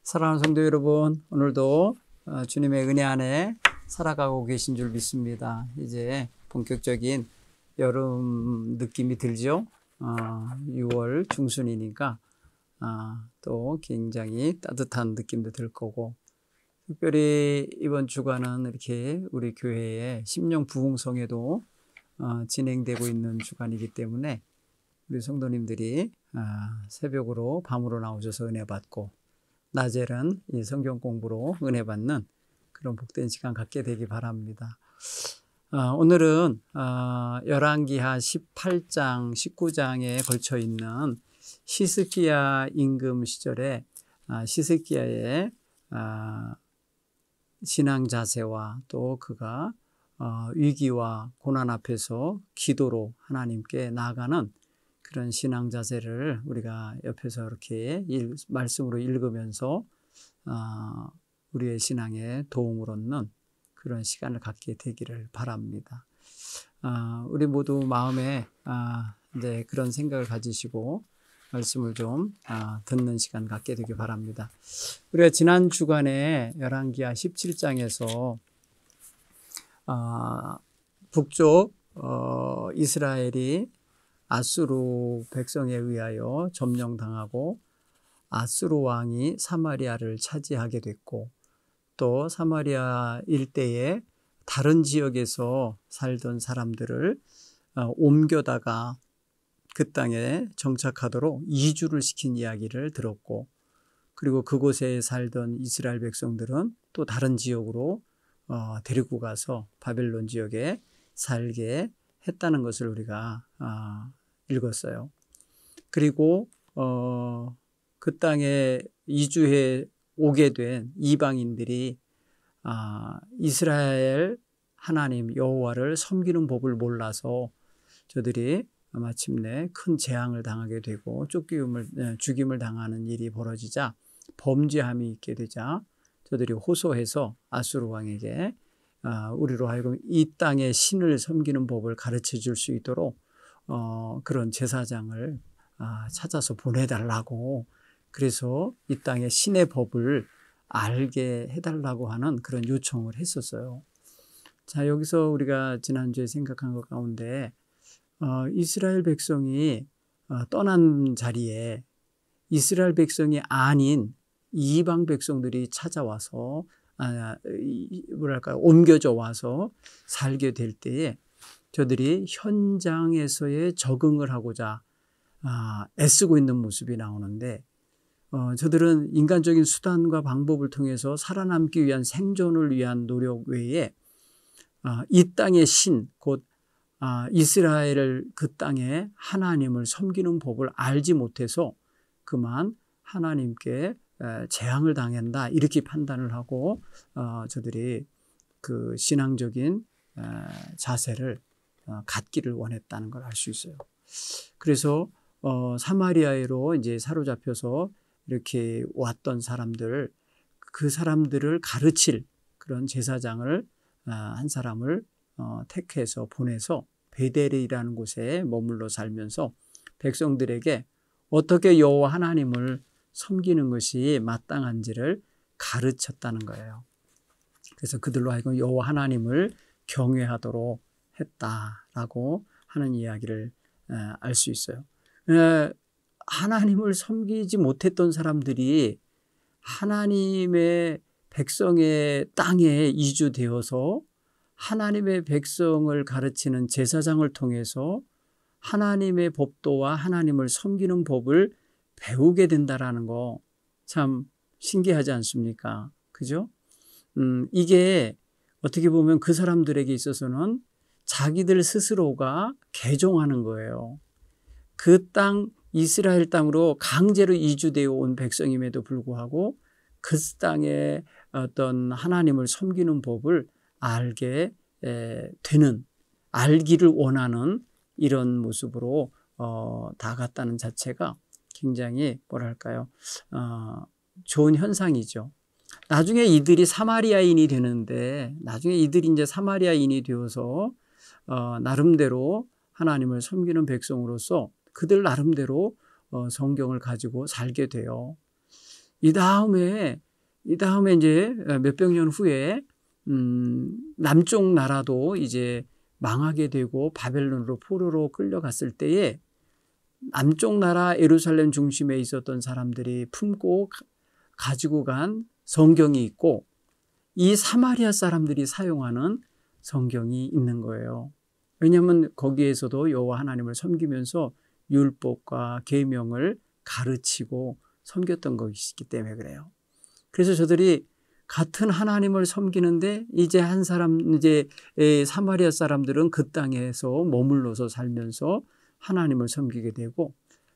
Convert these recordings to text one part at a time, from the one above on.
사랑하는 성도 여러분, 오늘도 주님의 은혜 안에 살아가고 계신 줄 믿습니다. 이제 본격적인 여름 느낌이 들죠. 6월 중순이니까 또 굉장히 따뜻한 느낌도 들 거고, 특별히 이번 주간은 이렇게 우리 교회의 심령 부흥성회도 진행되고 있는 주간이기 때문에 우리 성도님들이 새벽으로 밤으로 나오셔서 은혜 받고, 낮에는 이 성경 공부로 은혜 받는 그런 복된 시간 갖게 되기 바랍니다. 오늘은 열왕기하 18장, 19장에 걸쳐 있는 히스기야 임금 시절에 히스기야의 신앙 자세와 또 그가 위기와 고난 앞에서 기도로 하나님께 나아가는 그런 신앙 자세를 우리가 옆에서 이렇게 말씀으로 읽으면서 우리의 신앙에 도움을 얻는 그런 시간을 갖게 되기를 바랍니다. 우리 모두 마음에 이제 그런 생각을 가지시고 말씀을 좀 듣는 시간 갖게 되기 바랍니다. 우리가 지난 주간에 열왕기하 17장에서 북쪽 이스라엘이 아수르 백성에 의하여 점령당하고 아수르 왕이 사마리아를 차지하게 됐고, 또 사마리아 일대에 다른 지역에서 살던 사람들을 옮겨다가 그 땅에 정착하도록 이주를 시킨 이야기를 들었고, 그리고 그곳에 살던 이스라엘 백성들은 또 다른 지역으로 데리고 가서 바벨론 지역에 살게 했다는 것을 우리가 읽었어요. 그리고 그 땅에 이주해 오게 된 이방인들이 이스라엘 하나님 여호와를 섬기는 법을 몰라서 저들이 마침내 큰 재앙을 당하게 되고 죽임을 당하는 일이 벌어지자, 범죄함이 있게 되자 저들이 호소해서 아수르 왕에게 우리로 하여금 이 땅의 신을 섬기는 법을 가르쳐 줄 수 있도록 그런 제사장을 찾아서 보내달라고, 그래서 이 땅의 신의 법을 알게 해달라고 하는 그런 요청을 했었어요. 자, 여기서 우리가 지난주에 생각한 것 가운데 이스라엘 백성이 떠난 자리에 이스라엘 백성이 아닌 이방 백성들이 찾아와서 옮겨져 와서 살게 될 때에 저들이 현장에서의 적응을 하고자 애쓰고 있는 모습이 나오는데, 저들은 인간적인 수단과 방법을 통해서 살아남기 위한 생존을 위한 노력 외에 이 땅의 신, 곧 이스라엘 그 땅에 하나님을 섬기는 법을 알지 못해서 그만 하나님께 재앙을 당한다, 이렇게 판단을 하고 저들이 그 신앙적인 자세를 갖기를 원했다는 걸 알 수 있어요. 그래서 사마리아로 이제 사로잡혀서 이렇게 왔던 사람들, 그 사람들을 가르칠 그런 제사장을 한 사람을 택해서 보내서 베델이라는 곳에 머물러 살면서 백성들에게 어떻게 여호와 하나님을 섬기는 것이 마땅한지를 가르쳤다는 거예요. 그래서 그들로 하여금 여호와 하나님을 경외하도록 했다라고 하는 이야기를 알 수 있어요. 하나님을 섬기지 못했던 사람들이 하나님의 백성의 땅에 이주되어서 하나님의 백성을 가르치는 제사장을 통해서 하나님의 법도와 하나님을 섬기는 법을 배우게 된다라는 거 참 신기하지 않습니까? 그죠? 이게 어떻게 보면 그 사람들에게 있어서는 자기들 스스로가 개종하는 거예요. 그 땅, 이스라엘 땅으로 강제로 이주되어 온 백성임에도 불구하고 그 땅에 어떤 하나님을 섬기는 법을 알게 되는, 알기를 원하는 이런 모습으로 다가갔다는 자체가 굉장히 뭐랄까요, 좋은 현상이죠. 나중에 이들이 사마리아인이 되는데, 나중에 이들이 이제 사마리아인이 되어서 나름대로 하나님을 섬기는 백성으로서 그들 나름대로 성경을 가지고 살게 돼요. 이 다음에 이제 몇백 년 후에 남쪽 나라도 이제 망하게 되고 바벨론으로 포로로 끌려갔을 때에 남쪽 나라 예루살렘 중심에 있었던 사람들이 품고 가지고 간 성경이 있고 이 사마리아 사람들이 사용하는 성경이 있는 거예요. 왜냐하면 거기에서도 여호와 하나님을 섬기면서 율법과 계명을 가르치고 섬겼던 것이기 때문에 그래요. 그래서 저들이 같은 하나님을 섬기는데 이제 사마리아 사람들은 그 땅에서 머물러서 살면서 하나님을 섬기게 되고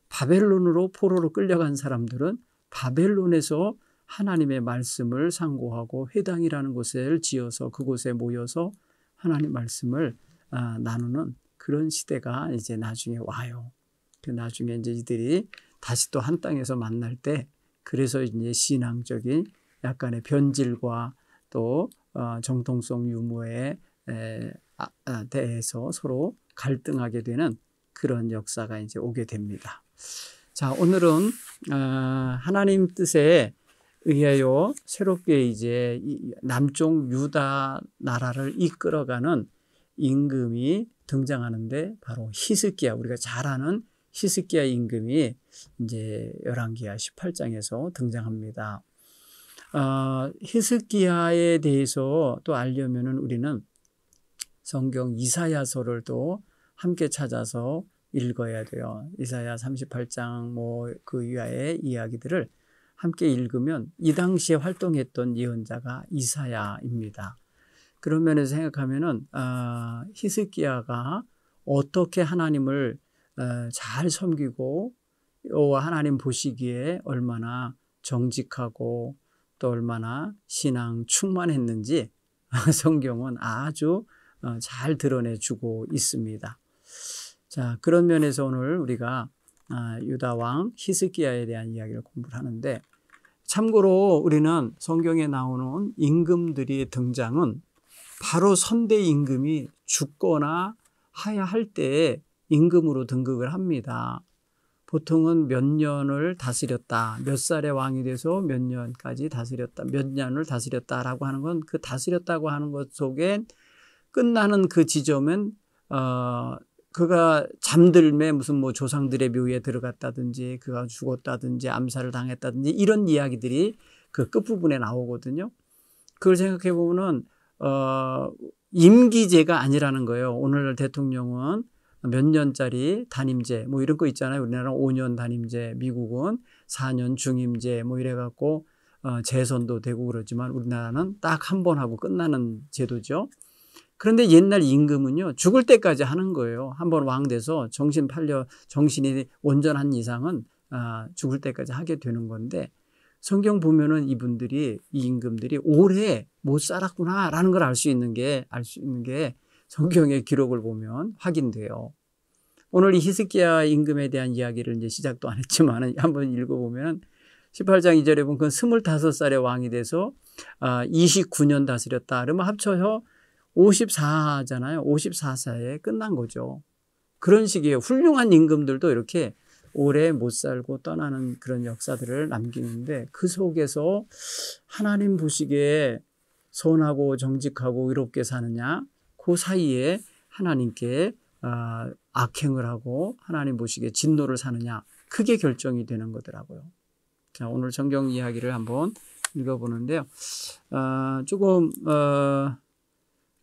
바벨론으로 포로로 끌려간 사람들은 바벨론에서 하나님의 말씀을 상고하고 회당이라는 곳을 지어서 그곳에 모여서 하나님 말씀을 나누는 그런 시대가 이제 나중에 와요. 그 나중에 이제 이들이 다시 또 한 땅에서 만날 때 그래서 이제 신앙적인 약간의 변질과 또 정통성 유무에 대해서 서로 갈등하게 되는 그런 역사가 이제 오게 됩니다. 자, 오늘은 하나님 뜻에 의하여 새롭게 이제 남쪽 유다 나라를 이끌어가는 임금이 등장하는데 바로 히스기야, 우리가 잘 아는 히스기야 임금이 이제 열왕기하 18장에서 등장합니다. 히스기야에 대해서 또 알려면은 우리는 성경 이사야서를 또 함께 찾아서 읽어야 돼요. 이사야 38장 그 이하의 이야기들을 함께 읽으면 이 당시에 활동했던 예언자가 이사야입니다. 그런 면에서 생각하면은 히스기야가 어떻게 하나님을 잘 섬기고 하나님 보시기에 얼마나 정직하고 또 얼마나 신앙 충만했는지 성경은 아주 잘 드러내주고 있습니다. 자, 그런 면에서 오늘 우리가 유다 왕 히스기야에 대한 이야기를 공부를 하는데 참고로 우리는 성경에 나오는 임금들의 등장은 바로 선대 임금이 죽거나 하야 할 때에 임금으로 등극을 합니다. 보통은 몇 년을 다스렸다, 몇 살의 왕이 돼서 몇 년까지 다스렸다, 몇 년을 다스렸다라고 하는 건 그 다스렸다고 하는 것 속에 끝나는 그 지점은 그가 잠들매 무슨 조상들의 묘에 들어갔다든지 그가 죽었다든지 암살을 당했다든지 이런 이야기들이 그 끝부분에 나오거든요. 그걸 생각해 보면은 임기제가 아니라는 거예요. 오늘 대통령은 몇 년짜리 단임제 이런 거 있잖아요. 우리나라는 5년 단임제, 미국은 4년 중임제 이래갖고 재선도 되고 그러지만 우리나라는 딱 한 번 하고 끝나는 제도죠. 그런데 옛날 임금은요, 죽을 때까지 하는 거예요. 한 번 왕 돼서 정신이 온전한 이상은 죽을 때까지 하게 되는 건데 성경 보면은 이 임금들이 오래 못 살았구나라는 걸 알 수 있는 게 성경의 기록을 보면 확인돼요. 오늘 이 히스기야 임금에 대한 이야기를 이제 시작도 안 했지만 한번 읽어보면 18장 2절에 보면 그건 25살의 왕이 돼서 29년 다스렸다. 그러면 합쳐서 54잖아요. 54세에 끝난 거죠. 그런 식이에요. 훌륭한 임금들도 이렇게 오래 못 살고 떠나는 그런 역사들을 남기는데 그 속에서 하나님 보시기에 선하고 정직하고 의롭게 사느냐, 그 사이에 하나님께 악행을 하고 하나님 보시기에 진노를 사느냐, 그게 결정이 되는 거더라고요. 자, 오늘 성경 이야기를 한번 읽어보는데요. 조금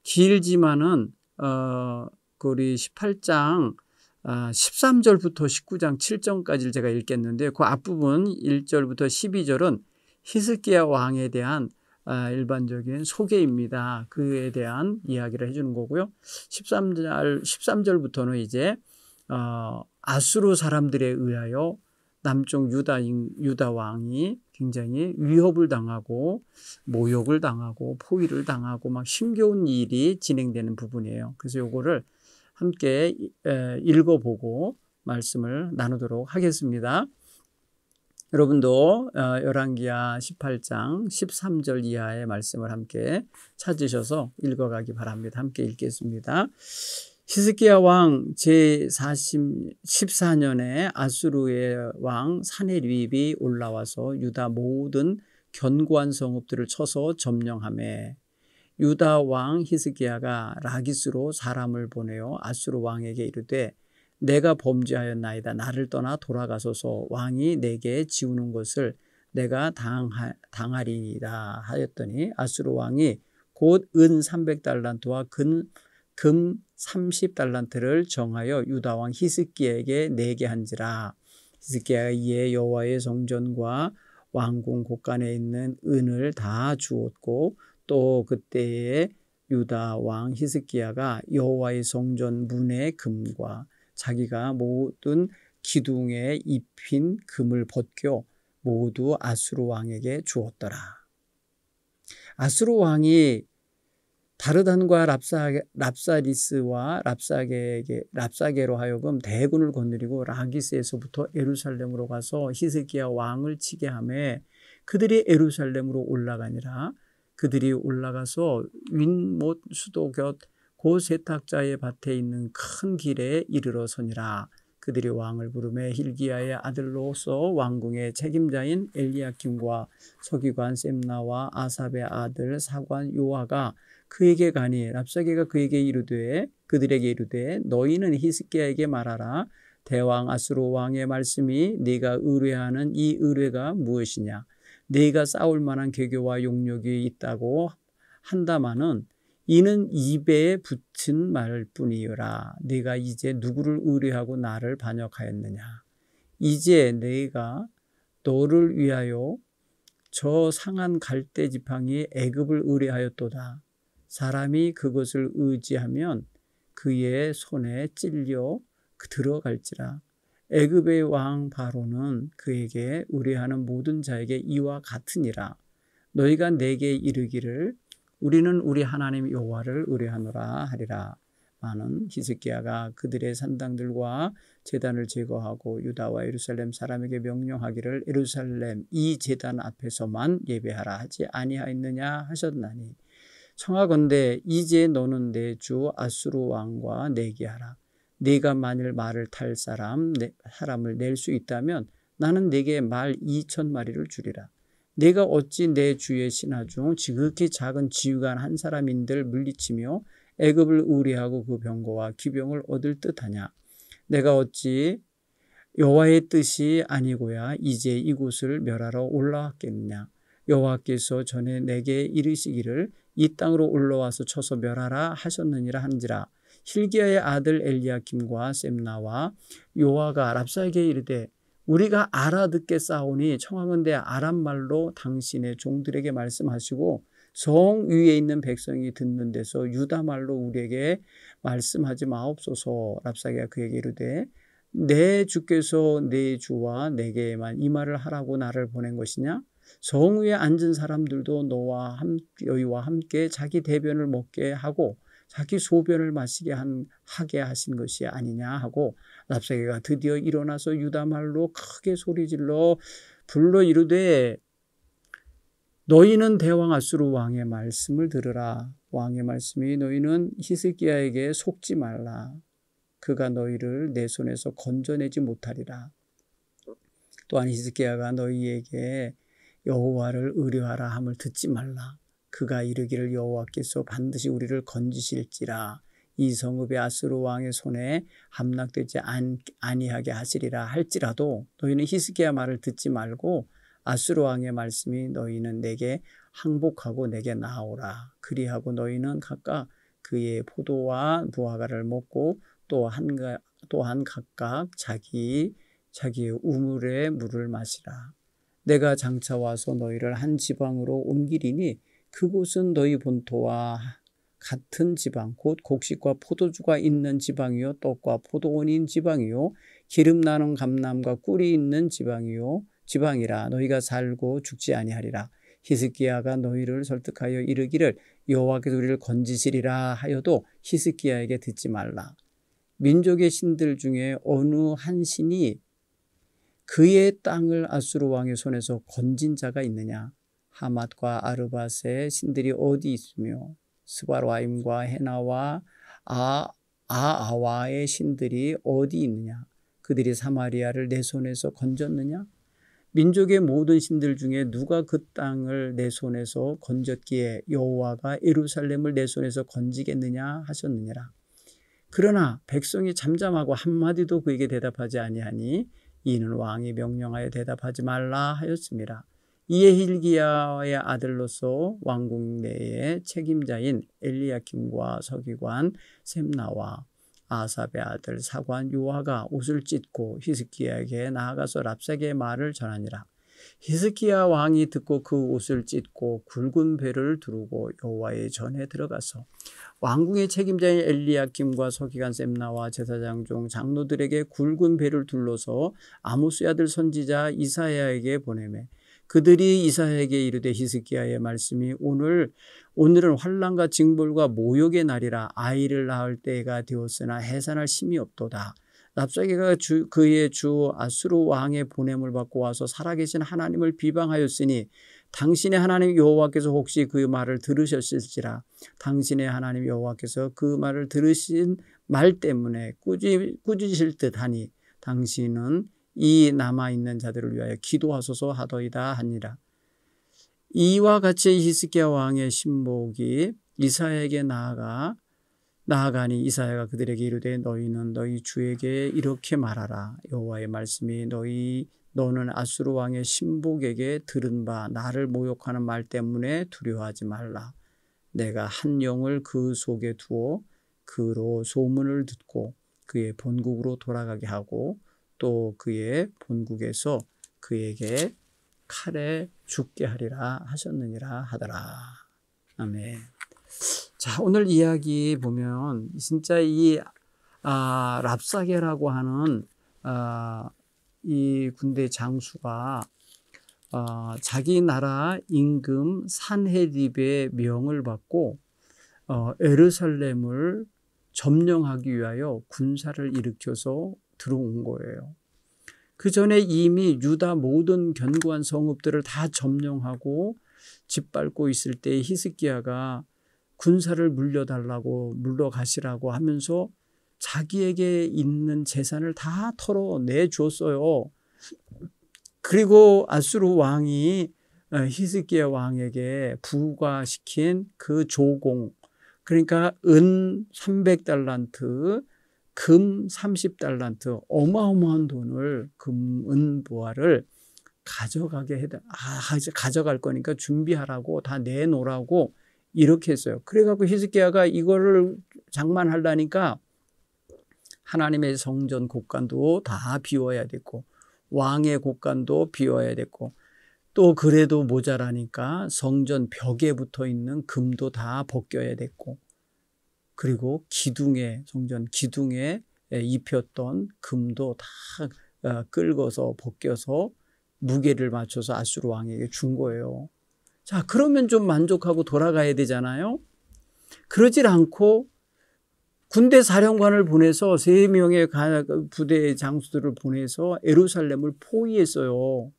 길지만은 우리 18장 13절부터 19장 7절까지를 제가 읽겠는데 그 앞부분 1절부터 12절은 히스기야 왕에 대한 일반적인 소개입니다. 그에 대한 이야기를 해주는 거고요. 13절부터는 이제 아수르 사람들에 의하여 남쪽 유다 왕이 굉장히 위협을 당하고 모욕을 당하고 포위를 당하고 막 힘겨운 일이 진행되는 부분이에요. 그래서 요거를 함께 읽어보고 말씀을 나누도록 하겠습니다. 여러분도 열왕기하 18장 13절 이하의 말씀을 함께 찾으셔서 읽어가기 바랍니다. 함께 읽겠습니다. 히스기야 왕 제14년에 아수르의 왕 사네립이 올라와서 유다 모든 견고한 성읍들을 쳐서 점령하매 유다 왕 히스기야가 라기스로 사람을 보내어 아수르 왕에게 이르되 내가 범죄하였나이다. 나를 떠나 돌아가소서. 왕이 내게 지우는 것을 내가 당하리이다 하였더니 아수르 왕이 곧 은 300달란트와 금 30달란트를 정하여 유다 왕 히스기야에게 내게 한지라. 히스기야가 이에 여호와의 성전과 왕궁 곳간에 있는 은을 다 주었고 또 그때에 유다 왕 히스기야가 여호와의 성전 문의 금과 자기가 모든 기둥에 입힌 금을 벗겨 모두 아수르 왕에게 주었더라. 아수르 왕이 다르단과 랍사리스와 랍사게로 하여금 대군을 거느리고 라기스에서부터 에루살렘으로 가서 히스기야 왕을 치게 하매 그들이 에루살렘으로 올라가니라. 그들이 올라가서 윈못 수도 곁 고 세탁자의 밭에 있는 큰 길에 이르러 서니라. 그들이 왕을 부르매 hil기야의 아들로서 왕궁의 책임자인 엘리야김과 서기관 셈나와 아삽의 아들 사관 요아가 그에게 가니 랍사게가 그들에게 이르되 너희는 히스기야에게 말하라. 대왕 아수르 왕의 말씀이 네가 의뢰하는 이 의뢰가 무엇이냐. 네가 싸울 만한 계교와 용력이 있다고 한다마는 이는 입에 붙은 말뿐이여라. 네가 이제 누구를 의뢰하고 나를 반역하였느냐. 이제 네가 너를 위하여 저 상한 갈대 지팡이 애굽을 의뢰하였도다. 사람이 그것을 의지하면 그의 손에 찔려 들어갈지라. 애굽의 왕 바로는 그에게 의뢰하는 모든 자에게 이와 같으니라. 너희가 내게 이르기를 우리는 우리 하나님 여호와를 의뢰하노라 하리라. 많은 히스기야가 그들의 산당들과 제단을 제거하고 유다와 예루살렘 사람에게 명령하기를 예루살렘 이 제단 앞에서만 예배하라 하지 아니하였느냐 하셨나니 청하건대 이제 너는 내 주 아수르 왕과 내기하라. 네가 만일 말을 탈 사람을 낼 수 있다면 나는 네게 말 2,000마리를 주리라. 네가 어찌 내 주의 신하 중 지극히 작은 지휘관 한 사람인들 물리치며 애굽을 의뢰하고 그 병거와 기병을 얻을 듯하냐. 내가 어찌 여호와의 뜻이 아니고야 이제 이곳을 멸하러 올라왔겠느냐. 여호와께서 전에 내게 이르시기를 이 땅으로 올라와서 쳐서 멸하라 하셨느니라 한지라. hil기야의 아들 엘리야김과 셈나와 요아가 랍사에게 이르되 우리가 알아듣게 싸우니 청하건대 아람말로 당신의 종들에게 말씀하시고 성 위에 있는 백성이 듣는 데서 유다말로 우리에게 말씀하지 마옵소서. 랍사게가 그에게 이르되 내 주께서 내 주와 내게만 이 말을 하라고 나를 보낸 것이냐? 성 위에 앉은 사람들도 너희와 함께 자기 대변을 먹게 하고 자기 소변을 마시게 하게 하신 것이 아니냐 하고 랍사게가 드디어 일어나서 유다말로 크게 소리질러 불러 이르되 너희는 대왕 아수르 왕의 말씀을 들으라. 왕의 말씀이 너희는 히스기야에게 속지 말라. 그가 너희를 내 손에서 건져내지 못하리라. 또한 히스기야가 너희에게 여호와를 의뢰하라 함을 듣지 말라. 그가 이르기를 여호와께서 반드시 우리를 건지실지라. 이 성읍이 아수르 왕의 손에 함락되지 아니하게 하시리라 할지라도 너희는 히스기야 말을 듣지 말고 아수르 왕의 말씀이 너희는 내게 항복하고 내게 나오라. 그리하고 너희는 각각 그의 포도와 무화과를 먹고 또한 각각 자기의 우물의 물을 마시라. 내가 장차 와서 너희를 한 지방으로 옮기리니 그곳은 너희 본토와 같은 지방 곧 곡식과 포도주가 있는 지방이요 떡과 포도원인 지방이요 기름 나는 감람과 꿀이 있는 지방이라. 너희가 살고 죽지 아니하리라. 히스기야가 너희를 설득하여 이르기를 여호와께서 우리를 건지시리라 하여도 히스기야에게 듣지 말라. 민족의 신들 중에 어느 한 신이 그의 땅을 아수르 왕의 손에서 건진 자가 있느냐. 하맛과 아르밧의 신들이 어디 있으며 스바라임과 헤나와 아아와의 신들이 어디 있느냐? 그들이 사마리아를 내 손에서 건졌느냐? 민족의 모든 신들 중에 누가 그 땅을 내 손에서 건졌기에 여호와가 예루살렘을 내 손에서 건지겠느냐 하셨느니라. 그러나 백성이 잠잠하고 한마디도 그에게 대답하지 아니하니 이는 왕이 명령하여 대답하지 말라 하였습니다. 이에 hil기야의 아들로서 왕궁 내의 책임자인 엘리야김과 서기관 셈나와 아삽의 아들 사관 요아가 옷을 찢고 히스기야에게 나아가서 랍사게의 말을 전하니라. 히스기야 왕이 듣고 그 옷을 찢고 굵은 배를 두르고 여호와의 전에 들어가서 왕궁의 책임자인 엘리야김과 서기관 셈나와 제사장 중 장로들에게 굵은 배를 둘러서 아모스의 아들 선지자 이사야에게 보내매 그들이 이사야에게 이르되 히스기야의 말씀이 오늘은 환난과 징벌과 모욕의 날이라 아이를 낳을 때가 되었으나 해산할 힘이 없도다. 랍사게가 그의 주 아수르 왕의 보냄을 받고 와서 살아계신 하나님을 비방하였으니 당신의 하나님 여호와께서 혹시 그 말을 들으셨을지라. 당신의 하나님 여호와께서 그 말을 들으신 말 때문에 꾸짖으실 듯하니 당신은 이 남아있는 자들을 위하여 기도하소서 하더이다 하니라. 이와 같이 히스기야 왕의 신복이 이사야에게 나아가니 이사야가 그들에게 이르되 너희는 너희 주에게 이렇게 말하라. 여호와의 말씀이 너는 아수르 왕의 신복에게 들은 바 나를 모욕하는 말 때문에 두려워하지 말라. 내가 한 영을 그 속에 두어 그로 소문을 듣고 그의 본국으로 돌아가게 하고 또 그의 본국에서 그에게 칼에 죽게 하리라 하셨느니라 하더라. 아멘. 자, 오늘 이야기 보면 진짜 이 랍사게라고 하는 이 군대 장수가 자기 나라 임금 산헤립의 명을 받고 예루살렘을 점령하기 위하여 군사를 일으켜서 들어온 거예요. 그 전에 이미 유다 모든 견고한 성읍들을 다 점령하고 짓밟고 있을 때 히스기야가 군사를 물러가시라고 하면서 자기에게 있는 재산을 다 털어내 줬어요. 그리고 아수르 왕이 히스기야 왕에게 부과시킨 그 조공, 그러니까 은 300달란트, 금 30달란트, 어마어마한 돈을 은 보화를 가져갈 거니까 준비하라고 다 내놓으라고 이렇게 했어요. 그래갖고 히스기야가 이거를 장만하려니까 하나님의 성전 곳간도 다 비워야 됐고 왕의 곳간도 비워야 됐고 또 그래도 모자라니까 성전 벽에 붙어 있는 금도 다 벗겨야 됐고 그리고 성전 기둥에 입혔던 금도 다 끌고서 벗겨서 무게를 맞춰서 아수르 왕에게 준 거예요. 자, 그러면 좀 만족하고 돌아가야 되잖아요. 그러질 않고 군대 사령관을 보내서 3명의 부대 장수들을 보내서 예루살렘을 포위했어요.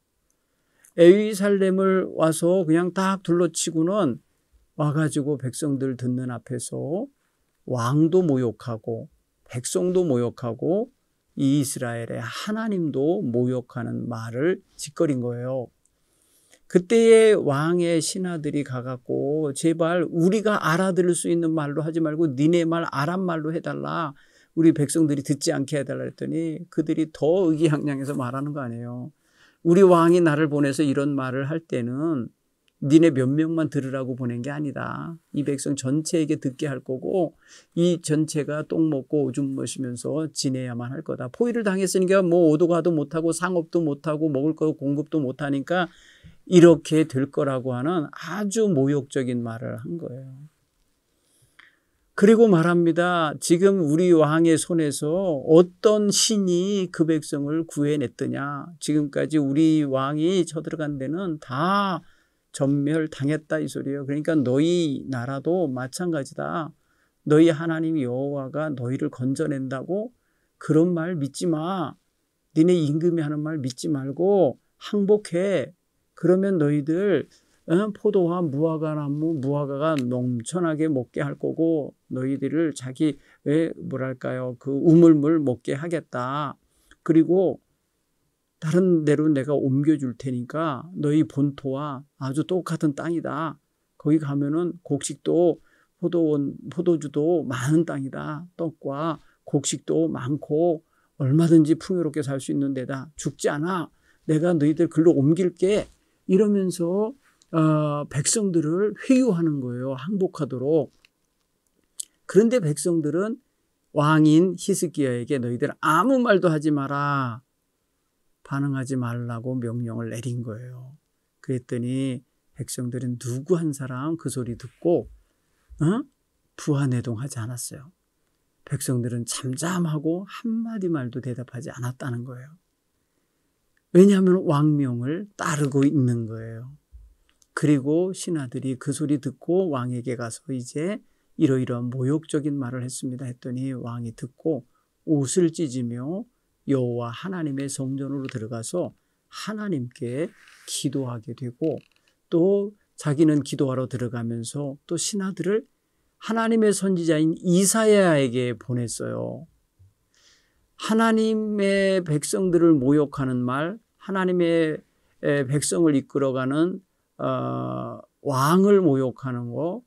예루살렘을 와서 그냥 딱 둘러치고는 와가지고 백성들 듣는 앞에서 왕도 모욕하고 백성도 모욕하고 이스라엘의 하나님도 모욕하는 말을 짓거린 거예요. 그때의 왕의 신하들이 가갖고 제발 우리가 알아들을 수 있는 말로 하지 말고 니네 말 아람 말로 해달라. 우리 백성들이 듣지 않게 해달라 했더니 그들이 더 의기양양해서 말하는 거 아니에요. 우리 왕이 나를 보내서 이런 말을 할 때는 니네 몇 명만 들으라고 보낸 게 아니다. 이 백성 전체에게 듣게 할 거고 이 전체가 똥 먹고 오줌 마시면서 지내야만 할 거다. 포위를 당했으니까 뭐 오도 가도 못하고 상업도 못하고 먹을 거 공급도 못하니까 이렇게 될 거라고 하는 아주 모욕적인 말을 한 거예요. 그리고 말합니다. 지금 우리 왕의 손에서 어떤 신이 그 백성을 구해냈더냐. 지금까지 우리 왕이 쳐들어간 데는 다 전멸당했다 이 소리예요. 그러니까 너희 나라도 마찬가지다. 너희 하나님 여호와가 너희를 건져낸다고 그런 말 믿지 마. 니네 임금이 하는 말 믿지 말고 항복해. 그러면 너희들 포도와 무화과가 넘쳐나게 먹게 할 거고 너희들을 자기 그 우물물 먹게 하겠다. 그리고 다른 데로 내가 옮겨줄 테니까 너희 본토와 아주 똑같은 땅이다. 거기 가면은 곡식도 포도주도 많은 땅이다. 떡과 곡식도 많고 얼마든지 풍요롭게 살 수 있는 데다. 죽지 않아. 내가 너희들 글로 옮길게. 이러면서 백성들을 회유하는 거예요. 항복하도록. 그런데 백성들은 왕인 히스기야에게 너희들 아무 말도 하지 마라. 반응하지 말라고 명령을 내린 거예요. 그랬더니 백성들은 누구 한 사람 그 소리 듣고 부하내동하지 않았어요. 백성들은 잠잠하고 한마디 말도 대답하지 않았다는 거예요. 왜냐하면 왕명을 따르고 있는 거예요. 그리고 신하들이 그 소리 듣고 왕에게 가서 이제 이러이러한 모욕적인 말을 했습니다 했더니 왕이 듣고 옷을 찢으며 여호와 하나님의 성전으로 들어가서 하나님께 기도하게 되고 또 자기는 기도하러 들어가면서 또 신하들을 하나님의 선지자인 이사야에게 보냈어요. 하나님의 백성들을 모욕하는 말, 하나님의 백성을 이끌어가는 왕을 모욕하는 거,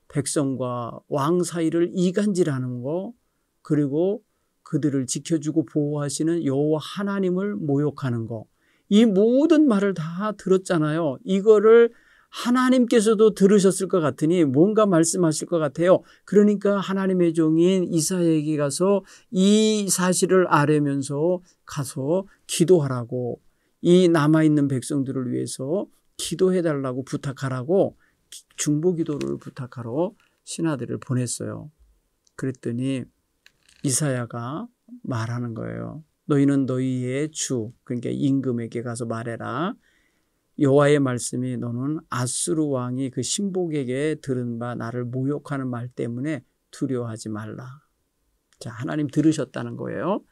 백성과 왕 사이를 이간질하는 거, 그리고 그들을 지켜주고 보호하시는 여호와 하나님을 모욕하는 거, 이 모든 말을 다 들었잖아요. 이거를 하나님께서도 들으셨을 것 같으니 뭔가 말씀하실 것 같아요. 그러니까 하나님의 종인 이사야에게 가서 이 사실을 알으면서 가서 기도하라고, 이 남아있는 백성들을 위해서 기도해달라고 부탁하라고 중보기도를 부탁하러 신하들을 보냈어요. 그랬더니 이사야가 말하는 거예요. 너희는 너희의 주, 그러니까 임금에게 가서 말해라. 여호와의 말씀이 너는 아수르 왕이 그 신복에게 들은 바 나를 모욕하는 말 때문에 두려워하지 말라. 자, 하나님 들으셨다는 거예요.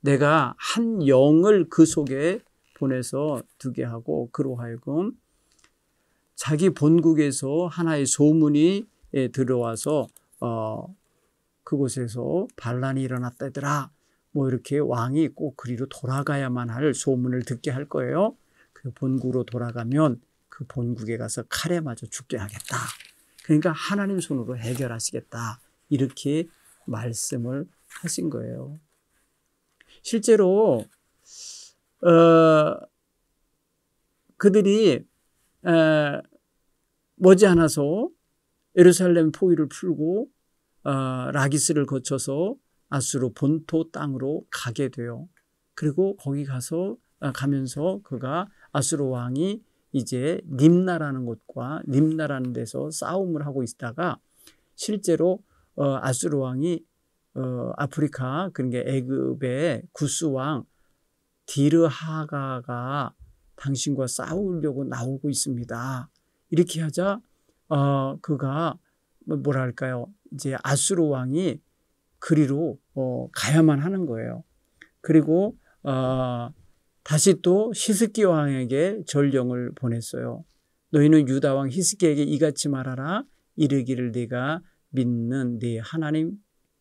내가 한 영을 그 속에 보내서 두게 하고 그로 하여금 자기 본국에서 하나의 소문이 들어와서 그곳에서 반란이 일어났다더라. 뭐 이렇게 왕이 꼭 그리로 돌아가야만 할 소문을 듣게 할 거예요. 그 본국으로 돌아가면 그 본국에 가서 칼에 맞아 죽게 하겠다. 그러니까 하나님 손으로 해결하시겠다. 이렇게 말씀을 하신 거예요. 실제로 그들이 머지않아서 예루살렘 포위를 풀고 라기스를 거쳐서 아수르 본토 땅으로 가게 돼요. 그리고 거기 가면서 그가 아수르 왕이 이제 림나라는 곳과 림나라는 데서 싸움을 하고 있다가 실제로 아수르 왕이 아프리카, 그러니까 애굽의 구스왕 디르하가가 당신과 싸우려고 나오고 있습니다. 이렇게 하자 그가 뭐랄까요, 이제 아수르 왕이 그리로 가야만 하는 거예요. 그리고 다시 또 히스기야 왕에게 전령을 보냈어요. 너희는 유다 왕 히스기야에게 이같이 말하라. 이르기를 네가 믿는 네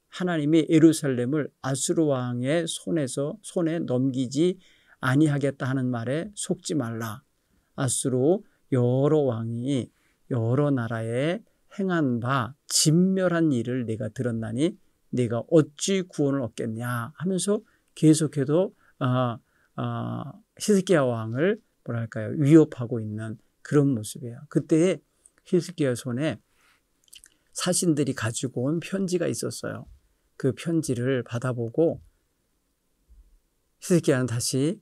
하나님이 예루살렘을 아수르 왕의 손에 넘기지 아니하겠다 하는 말에 속지 말라. 아수르 여러 왕이 여러 나라에 행한 바 진멸한 일을 네가 들었나니 네가 어찌 구원을 얻겠냐 하면서 계속해서 히스기야 왕을 뭐랄까요, 위협하고 있는 그런 모습이에요. 그때 히스기야 손에 사신들이 가지고 온 편지가 있었어요. 그 편지를 받아보고 히스기야는 다시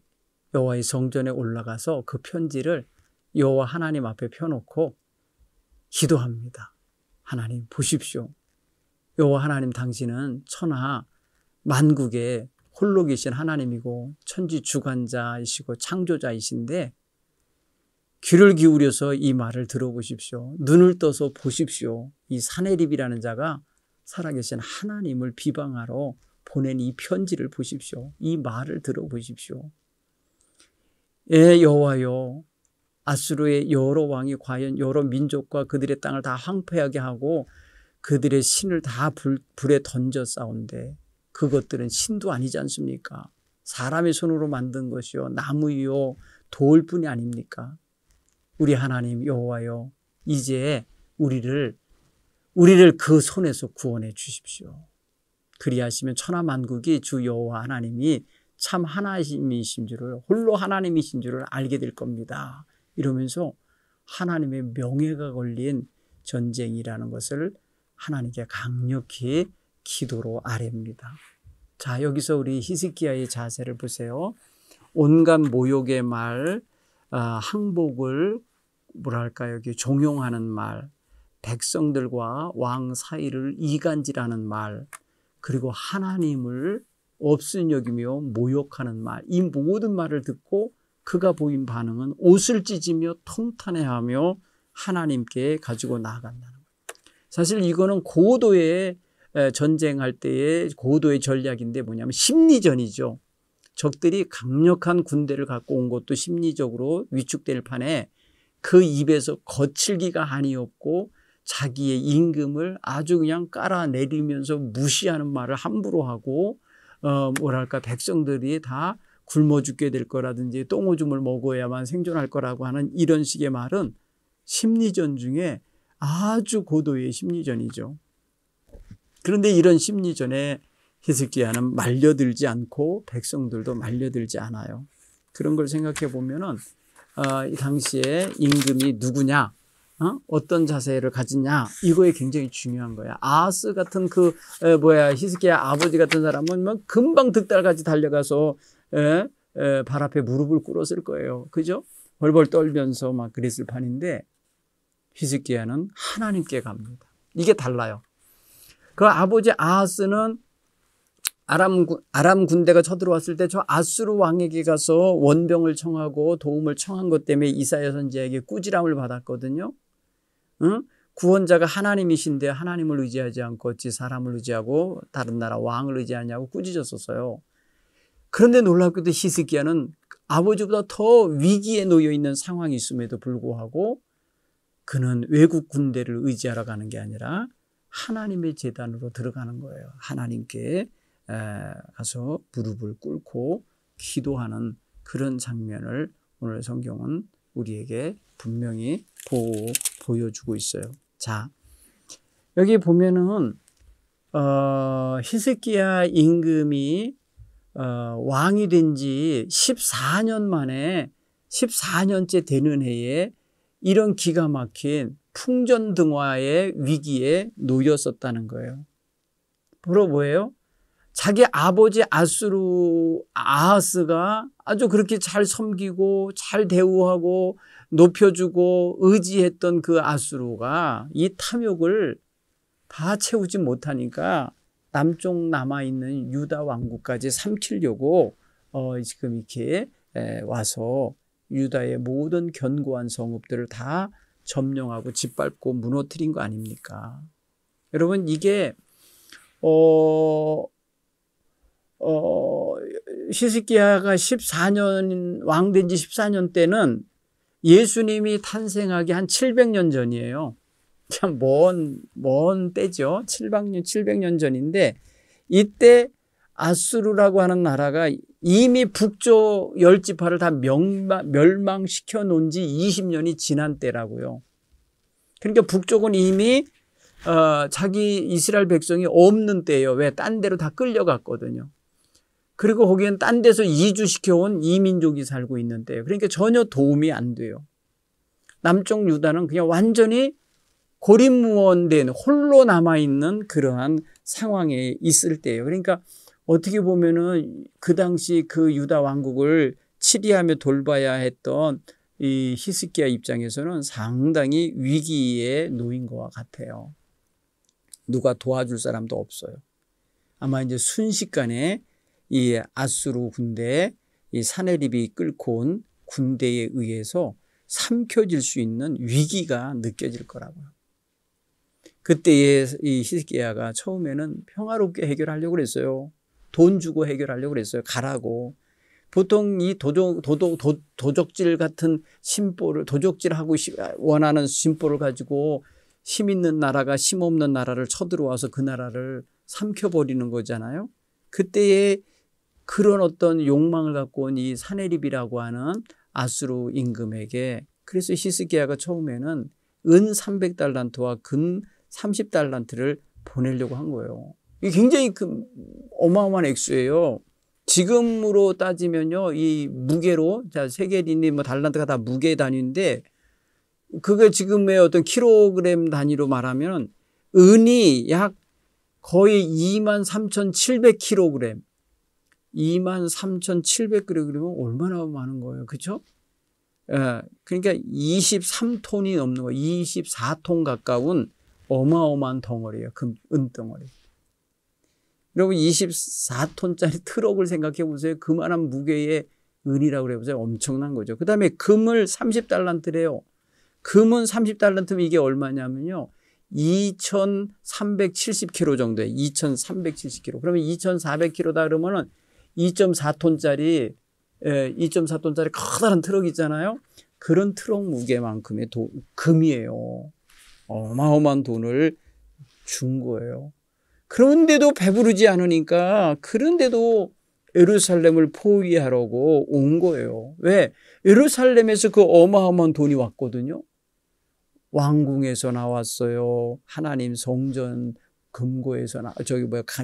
여호와의 성전에 올라가서 그 편지를 여호와 하나님 앞에 펴놓고 기도합니다. 하나님 보십시오. 여호와 하나님 당신은 천하 만국에 홀로 계신 하나님이고 천지 주관자이시고 창조자이신데 귀를 기울여서 이 말을 들어보십시오. 눈을 떠서 보십시오. 이 사네립이라는 자가 살아계신 하나님을 비방하러 보낸 이 편지를 보십시오. 이 말을 들어보십시오. 예, 여호와여, 아수르의 여러 왕이 과연 여러 민족과 그들의 땅을 다 황폐하게 하고 그들의 신을 다 불에 던져 싸운데 그것들은 신도 아니지 않습니까? 사람의 손으로 만든 것이요 나무요 돌뿐이 아닙니까? 우리 하나님 여호와여, 이제 우리를 그 손에서 구원해 주십시오. 그리하시면 천하만국이 주 여호와 하나님이 참 하나님이신 줄을, 홀로 하나님이신 줄을 알게 될 겁니다. 이러면서 하나님의 명예가 걸린 전쟁이라는 것을 하나님께 강력히 기도로 아뢰입니다. 자, 여기서 우리 히스기야의 자세를 보세요. 온갖 모욕의 말, 항복을 여기 종용하는 말, 백성들과 왕 사이를 이간질하는 말, 그리고 하나님을 없은 여기며 모욕하는 말, 이 모든 말을 듣고 그가 보인 반응은 옷을 찢으며 통탄해하며 하나님께 가지고 나아간다는 거예요. 사실 이거는 고도의 전쟁할 때의 고도의 전략인데 뭐냐면 심리전이죠. 적들이 강력한 군대를 갖고 온 것도 심리적으로 위축될 판에 그 입에서 거칠기가 한이 없고 자기의 임금을 아주 그냥 깔아내리면서 무시하는 말을 함부로 하고 백성들이 다 굶어 죽게 될 거라든지 똥오줌을 먹어야만 생존할 거라고 하는 이런 식의 말은 심리전 중에 아주 고도의 심리전이죠. 그런데 이런 심리전에 히스기야는 말려들지 않고 백성들도 말려들지 않아요. 그런 걸 생각해 보면은 이 당시에 임금이 누구냐, 어떤 자세를 가지냐, 이거에 굉장히 중요한 거야. 아하스 같은 히스기야 아버지 같은 사람은 뭐 금방 득달같이 달려가서 발 앞에 무릎을 꿇었을 거예요. 그죠? 벌벌 떨면서 막 그랬을 판인데 히스기야는 하나님께 갑니다. 이게 달라요. 그 아버지 아하스는 아람 군대가 쳐들어왔을 때 저 아수르 왕에게 가서 원병을 청하고 도움을 청한 것 때문에 이사야 선지자에게 꾸지람을 받았거든요. 구원자가 하나님이신데 하나님을 의지하지 않고 어찌 사람을 의지하고 다른 나라 왕을 의지하냐고 꾸짖었었어요. 그런데 놀랍게도 히스기야는 아버지보다 더 위기에 놓여 있는 상황이 있음에도 불구하고 그는 외국 군대를 의지하러 가는 게 아니라 하나님의 제단으로 들어가는 거예요. 하나님께 가서 무릎을 꿇고 기도하는 그런 장면을 오늘 성경은 우리에게 분명히 보여주고 있어요. 자, 여기 보면은 히스기야 임금이 왕이 된 지 14년 만에 14년째 되는 해에 이런 기가 막힌 풍전등화의 위기에 놓였었다는 거예요. 바로 뭐예요? 자기 아버지 아하스가 아주 그렇게 잘 섬기고 잘 대우하고 높여주고 의지했던 그 아수르가 이 탐욕을 다 채우지 못하니까 남쪽 남아있는 유다 왕국까지 삼키려고 지금 이렇게 와서 유다의 모든 견고한 성읍들을 다 점령하고 짓밟고 무너뜨린 거 아닙니까? 여러분, 이게 히스기야가 14년 왕 된 지 14년 때는 예수님이 탄생하기 한 700년 전이에요. 참 먼 때죠. 700년 전인데 이때 아수르라고 하는 나라가 이미 북쪽 10지파를 다 멸망시켜 놓은 지 20년이 지난 때라고요. 그러니까 북쪽은 이미 자기 이스라엘 백성이 없는 때예요. 왜? 딴 데로 다 끌려갔거든요. 그리고 거기는 딴 데서 이주시켜온 이민족이 살고 있는 때예요. 그러니까 전혀 도움이 안 돼요. 남쪽 유다는 그냥 완전히 고립무원된 홀로 남아있는 그러한 상황에 있을 때예요. 그러니까 어떻게 보면은 그 당시 그 유다 왕국을 치리하며 돌봐야 했던 이 히스기야 입장에서는 상당히 위기에 놓인 것과 같아요. 누가 도와줄 사람도 없어요. 아마 이제 순식간에 이 아수르 군대, 이 사네립이 끌고 온 군대에 의해서 삼켜질 수 있는 위기가 느껴질 거라고요. 그때의 이 히스기야가 처음에는 평화롭게 해결하려고 그랬어요. 돈 주고 해결하려고 그랬어요. 가라고. 보통 이 도적질 같은 심보를, 도적질하고 원하는 심보를 가지고 힘 있는 나라가 힘 없는 나라를 쳐들어와서 그 나라를 삼켜버리는 거잖아요. 그때에 그런 어떤 욕망을 갖고 온 이 사네립이라고 하는 아수르 임금에게, 그래서 히스기야가 처음에는 은 300달란트와 금 30달란트를 보내려고 한 거예요. 이게 굉장히 어마어마한 액수예요. 지금으로 따지면요, 이 무게로, 자, 세겔이니 뭐 달란트가 다 무게 단위인데, 그게 지금의 어떤 킬로그램 단위로 말하면 은이 약 거의 23,700kg, 23,700kg이면 얼마나 많은 거예요. 그렇죠? 예, 그러니까 23톤이 넘는 거예요. 24톤 가까운 어마어마한 덩어리예요. 은덩어리. 여러분 24톤짜리 트럭을 생각해 보세요. 그만한 무게의 은이라고 해보세요. 엄청난 거죠. 그 다음에 금을 30달란트래요. 금은 30달란트면 이게 얼마냐면요, 2,370kg 정도예요. 2,370kg. 그러면 2,400kg다 그러면은 2.4톤짜리 커다란 트럭 있잖아요. 그런 트럭 무게만큼의 금이에요. 어마어마한 돈을 준 거예요. 그런데도 배부르지 않으니까, 그런데도 예루살렘을 포위하려고 온 거예요. 왜? 예루살렘에서 그 어마어마한 돈이 왔거든요. 왕궁에서 나왔어요. 하나님 성전 금고에서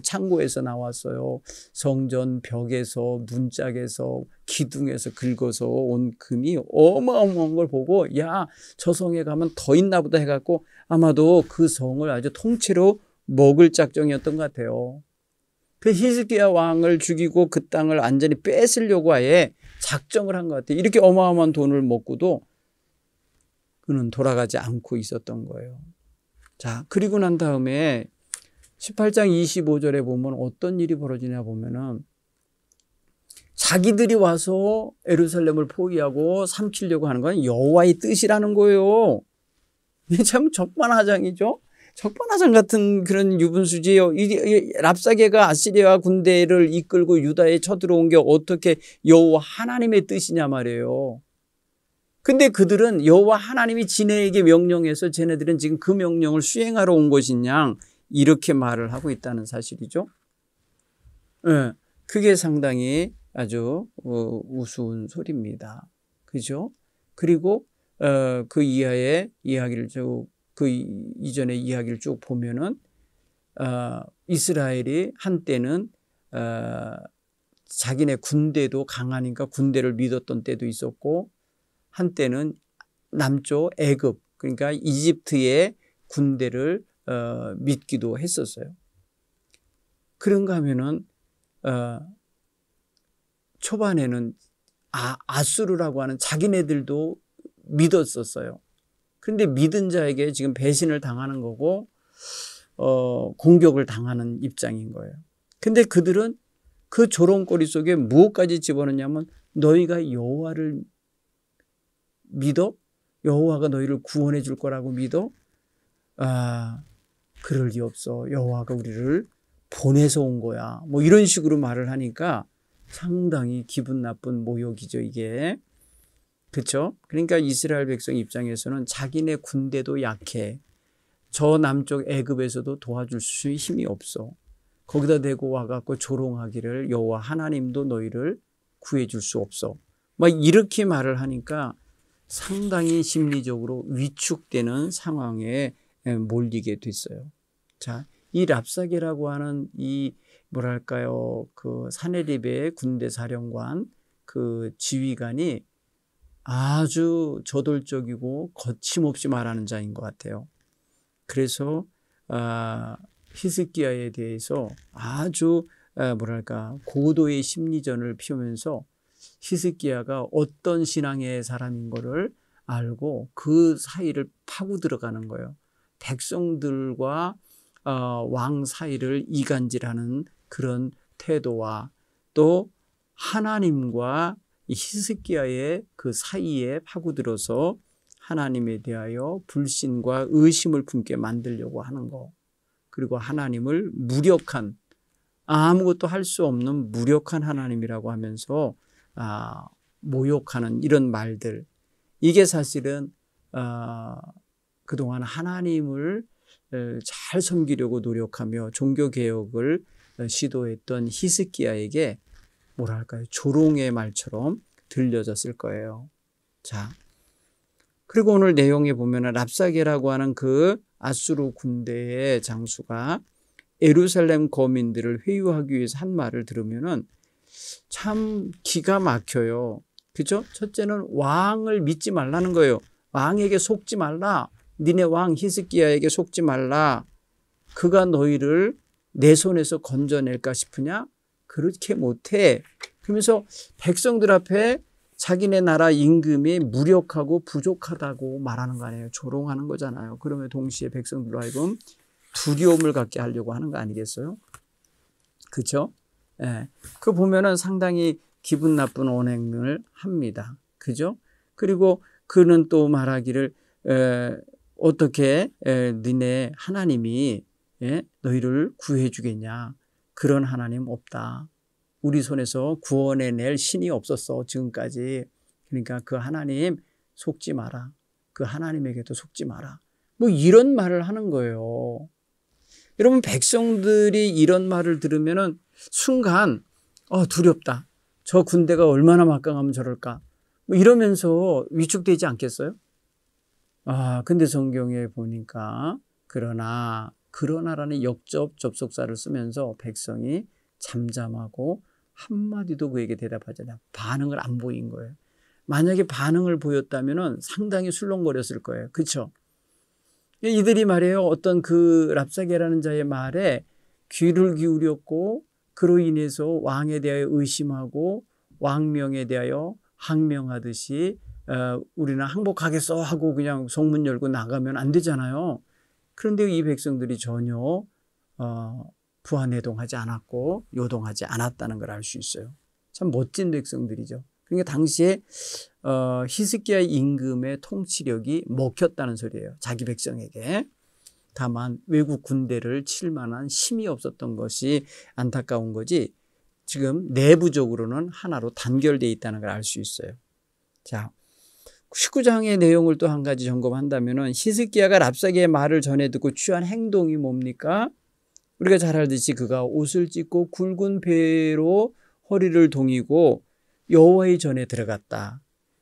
창고에서 나왔어요. 성전 벽에서, 문짝에서, 기둥에서 긁어서 온 금이 어마어마한 걸 보고, 야, 저 성에 가면 더 있나 보다 해갖고 아마도 그 성을 아주 통째로 먹을 작정이었던 것 같아요. 그 히스기야 왕을 죽이고 그 땅을 완전히 뺏으려고 아예 작정을 한 것 같아요. 이렇게 어마어마한 돈을 먹고도 그는 돌아가지 않고 있었던 거예요. 자, 그리고 난 다음에 18장 25절에 보면 어떤 일이 벌어지냐 보면은, 자기들이 와서 예루살렘을 포위하고 삼키려고 하는 건 여호와의 뜻이라는 거예요. 이게 참 적반하장이죠. 적반하장 같은 그런 유분수지예요. 이 랍사게가 아시리아 군대를 이끌고 유다에 쳐들어온 게 어떻게 여호와 하나님의 뜻이냐 말이에요. 근데 그들은 여호와 하나님이 지네에게 명령해서 쟤네들은 지금 그 명령을 수행하러 온 것이냐, 이렇게 말을 하고 있다는 사실이죠. 네, 그게 상당히 아주 우스운 소리입니다. 그죠? 그리고 그 이하의 이야기를 그 이전의 이야기를 쭉 보면은 이스라엘이 한때는 자기네 군대도 강하니까 군대를 믿었던 때도 있었고, 한때는 남쪽 애굽, 그러니까 이집트의 군대를 믿기도 했었어요. 그런가 하면은 초반에는 아수르라고 하는 자기네들도 믿었었어요. 그런데 믿은 자에게 지금 배신을 당하는 거고 공격을 당하는 입장인 거예요. 근데 그들은 그 조롱거리 속에 무엇까지 집어넣냐면, 너희가 여호와를 믿어? 여호와가 너희를 구원해 줄 거라고 믿어? 그럴 리 없어. 여호와가 우리를 보내서 온 거야. 뭐 이런 식으로 말을 하니까 상당히 기분 나쁜 모욕이죠, 이게. 그렇죠? 그러니까 이스라엘 백성 입장에서는 자기네 군대도 약해. 저 남쪽 애굽에서도 도와줄 수 힘이 없어. 거기다 대고 와갖고 조롱하기를 여호와 하나님도 너희를 구해줄 수 없어. 막 이렇게 말을 하니까 상당히 심리적으로 위축되는 상황에 몰리게 됐어요. 자, 이 랍사게라고 하는 이 뭐랄까요, 그 사네립의 군대 사령관, 그 지휘관이 아주 저돌적이고 거침없이 말하는 자인 것 같아요. 그래서 히스기야에 대해서 아주 뭐랄까 고도의 심리전을 피우면서 히스기야가 어떤 신앙의 사람인 거를 알고 그 사이를 파고 들어가는 거예요. 백성들과 왕 사이를 이간질하는 그런 태도와 또 하나님과 히스기야의 그 사이에 파고들어서 하나님에 대하여 불신과 의심을 품게 만들려고 하는 거. 그리고 하나님을 무력한, 아무것도 할 수 없는 무력한 하나님이라고 하면서 모욕하는 이런 말들, 이게 사실은 그동안 하나님을 잘 섬기려고 노력하며 종교개혁을 시도했던 히스기야에게 뭐랄까요, 조롱의 말처럼 들려졌을 거예요. 자, 그리고 오늘 내용에 보면은 랍사게라고 하는 그 아수르 군대의 장수가 예루살렘 거민들을 회유하기 위해서 한 말을 들으면은 참 기가 막혀요. 그죠? 첫째는 왕을 믿지 말라는 거예요. 왕에게 속지 말라. 니네 왕 히스기야에게 속지 말라. 그가 너희를 내 손에서 건져낼까 싶으냐? 그렇게 못해. 그러면서 백성들 앞에 자기네 나라 임금이 무력하고 부족하다고 말하는 거 아니에요. 조롱하는 거잖아요. 그러면 동시에 백성들로 하여금 두려움을 갖게 하려고 하는 거 아니겠어요? 그렇죠? 예. 그 보면은 상당히 기분 나쁜 언행을 합니다. 그죠? 그리고 그는 또 말하기를 어떻게 니네 하나님이 너희를 구해 주겠냐? 그런 하나님 없다. 우리 손에서 구원해낼 신이 없었어 지금까지. 그러니까 그 하나님 속지 마라. 그 하나님에게도 속지 마라. 뭐 이런 말을 하는 거예요. 여러분, 백성들이 이런 말을 들으면은 순간 두렵다. 저 군대가 얼마나 막강하면 저럴까. 뭐 이러면서 위축되지 않겠어요? 근데 성경에 보니까 그러나라는 역접 접속사를 쓰면서 백성이 잠잠하고 한마디도 그에게 대답하지 않아. 반응을 안 보인 거예요. 만약에 반응을 보였다면 상당히 술렁거렸을 거예요. 그렇죠? 이들이 말이에요. 어떤 그 랍사게라는 자의 말에 귀를 기울였고 그로 인해서 왕에 대하여 의심하고 왕명에 대하여 항명하듯이 우리는 항복하겠어 하고 그냥 성문 열고 나가면 안 되잖아요. 그런데 이 백성들이 전혀 부안해동하지 않았고 요동하지 않았다는 걸 알 수 있어요. 참 멋진 백성들이죠. 그러니까 당시에 히스기야 임금의 통치력이 먹혔다는 소리예요. 자기 백성에게. 다만 외국 군대를 칠 만한 힘이 없었던 것이 안타까운 거지, 지금 내부적으로는 하나로 단결되어 있다는 걸 알 수 있어요. 자, 19장의 내용을 또 한 가지 점검한다면 히스기야가 랍사게의 말을 전해 듣고 취한 행동이 뭡니까? 우리가 잘 알듯이 그가 옷을 찢고 굵은 배로 허리를 동이고 여호와의 전에 들어갔다.